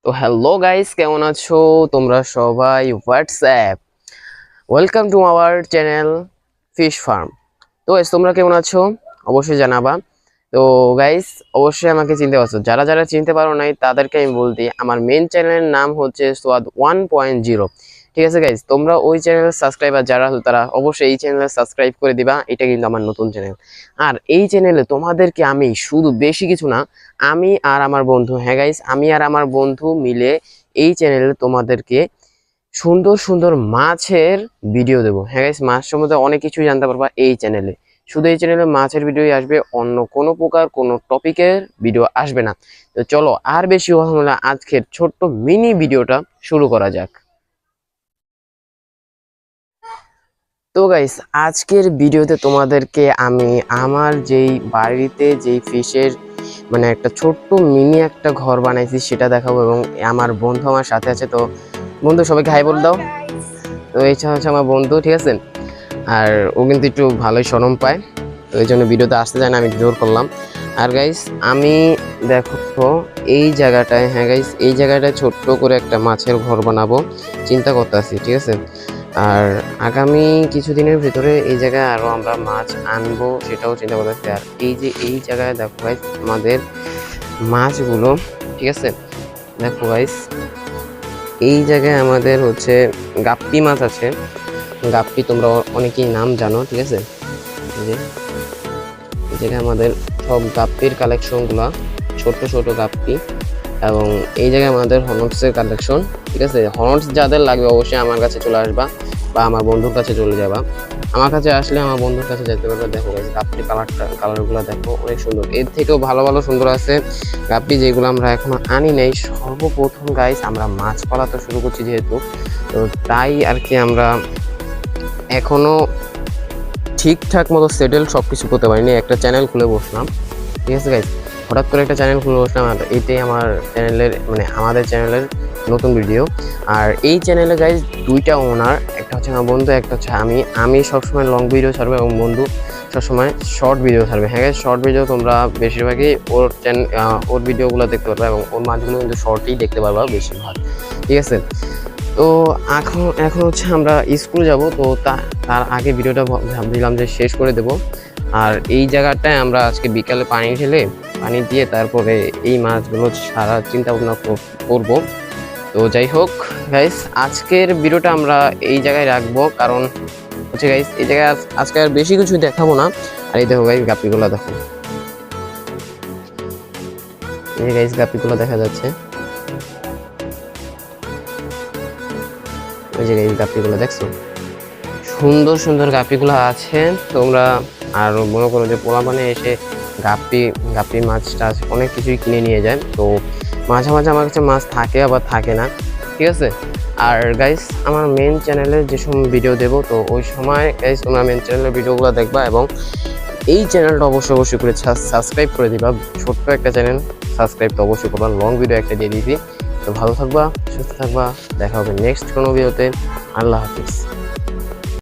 তো hello guys, কেমন আছো তোমরা সবাই? WhatsApp, welcome to our channel fish farm. তো গাইস, তোমরা কেমন আছো অবশ্যই জানাবা। তো গাইস, অবশ্যই আমাকে চিনতে পারছো। যারা যারা চিনতে পারো নাই তাদেরকে আমি বলতে, আমার মেন চ্যানেলের নাম হচ্ছে সোয়াদ 1.0। ঠিক আছে গাইস, তোমরা ওই চ্যানেলের সাবস্ক্রাইবার যারা আছো তারা অবশ্যই এই চ্যানেলে সাবস্ক্রাইব করে দিবা। এটা কিন্তু আমার নতুন চ্যানেল। আর এই চ্যানেলে তোমাদেরকে আমি শুধু বেশি কিছু না, আমি আর আমার বন্ধু, হ্যাঁ গাইস, আমি আর আমার বন্ধু মিলে এই চ্যানেলে তোমাদেরকে সুন্দর সুন্দর মাছের ভিডিও দেবো। হ্যাঁ গাইস, মাছ সম্বন্ধে অনেক কিছু জানতে পারবা এই চ্যানেলে। শুধু এই চ্যানেলে মাছের ভিডিওই আসবে, অন্য কোনো প্রকার কোনো টপিকের ভিডিও আসবে না। তো চলো আর বেশি কথা বলে আজকের ছোট্ট মিনি ভিডিওটা শুরু করা যাক। তো গাইস, আজকের ভিডিওতে তোমাদেরকে আমি আমার যেই বাড়িতে যেই ফিশের একটা ছোট্ট মিনি একটা ঘর বানাইছি সেটা দেখাবো, এবং আমার বন্ধু আমার সাথে আছে। তো বন্ধু, সবাইকে হাই বল দাও। তো এই হচ্ছে আমার বন্ধু, ঠিক আছে। আর ও কিন্তু একটু ভালোই শরম পায়, তো এই জন্য ভিডিওতে আসতে চায় না, আমি জোর করলাম। আর গাইস, আমি দেখো এই জায়গাটায়, হ্যাঁ গাইস, এই জায়গাটায় ছোট্ট করে একটা মাছের ঘর বানাবো চিন্তা করতেছি, ঠিক আছে। আর আগামী কিছুদিনের ভিতরে এই জায়গায় আরো আমরা মাছ আনবো সেটাও চিন্তা করতেছি। আর এই যে এই জায়গায় দেখো গাইস আমাদের মাছগুলো, ঠিক আছে। দেখো গাইস, এই জায়গায় আমাদের হচ্ছে গাপ্পি মাছ আছে। গাপ্পি তোমরা অনেকেই নাম জানো, ঠিক আছে। এই জায়গায় আমাদের সব গাপ্পির কালেকশনগুলো, ছোট ছোট গাপ্পি। এবং এই জায়গায় আমাদের হর্নটসের কালেকশন, ঠিক আছে। হর্নটস যাদের লাগবে অবশ্যই আমার কাছে চলে আসবা, বা আমার বন্ধুর কাছে চলে যাবা। আমার কাছে আসলে আমার বন্ধুর কাছে যেতে পারবে। দেখো গাইস, গাপ্পির কালারগুলো দেখো অনেক সুন্দর। এর থেকেও ভালো ভালো সুন্দর আছে গাপ্পি, যেগুলো আমরা এখনো আনি নাই। সর্বপ্রথম গাইস, আমরা মাছ পালা তো শুরু করছি যেহেতু, তো তাই আর কি আমরা এখনো ঠিকঠাক মতো সেটেল সব কিছু করতে পারিনি। একটা চ্যানেল খুলে বসলাম, ঠিক আছে গাইস। হঠাৎ করে একটা চ্যানেল খুলে বসলাম, আর এটাই আমার চ্যানেলের আমাদের চ্যানেলের নতুন ভিডিও। আর এই চ্যানেলে গাইস দুইটা ওনার, একটা হচ্ছে আমার বন্ধু, একটা হচ্ছে আমি। আমি সবসময় লং ভিডিও ছাড়বো এবং বন্ধু সবসময় শর্ট ভিডিও ছাড়বে। হ্যাঁ গাইস, শর্ট ভিডিও তোমরা বেশিরভাগই ওর ভিডিওগুলো দেখতে পারবা, এবং ওর মাছগুলো কিন্তু শর্টই দেখতে পারবা বেশিরভাগ, ঠিক আছে। তো এখন হচ্ছে আমরা স্কুলে যাব, তো তার আগে ভিডিওটা ভাবছিলাম যে শেষ করে দেব। আর এই জায়গাটায় আমরা আজকে বিকালে পানি দিয়ে তারপরে এই মাছগুলো সারা চিন্তা ভাবনা করব। তো যাই হোক গাইস, আজকের ভিডিওটা আমরা এই জায়গায় রাখবো, কারণ হচ্ছে গাইস এই জায়গায় আজকে আর বেশি কিছু দেখাবো না। আর এই দেখো গাইস, গাপ্পিগুলো দেখো, এই গাইস গাপ্পিগুলো দেখা যাচ্ছে, ওই যে গাইস গাপ্পিগুলো দেখছো, সুন্দর সুন্দর গাপ্পিগুলো আছে। তোমরা আর মনে করো যে পোলাপানে এসে গাপ্পি মাছ টাছ অনেক কিছুই কিনে নিয়ে যায়। তো মাঝে মাঝে আমার কাছে মাছ থাকে আবার থাকে না, ঠিক আছে। আর গাইস, আমার মেন চ্যানেলে যে সময় ভিডিও দেবো, তো ওই সময় গাইস তোমরা মেন চ্যানেলের ভিডিওগুলো দেখবা, এবং এই চ্যানেলটা অবশ্যই করে সাবস্ক্রাইব করে দিবা। ছোট্ট একটা চ্যানেল, সাবস্ক্রাইব তো অবশ্যই করবা। লং ভিডিও একটা দিয়ে দিবি। তো ভালো থাকবা, সুস্থ থাকবা, দেখা হবে নেক্সট কোনো ভিডিওতে। আল্লাহ হাফিজ।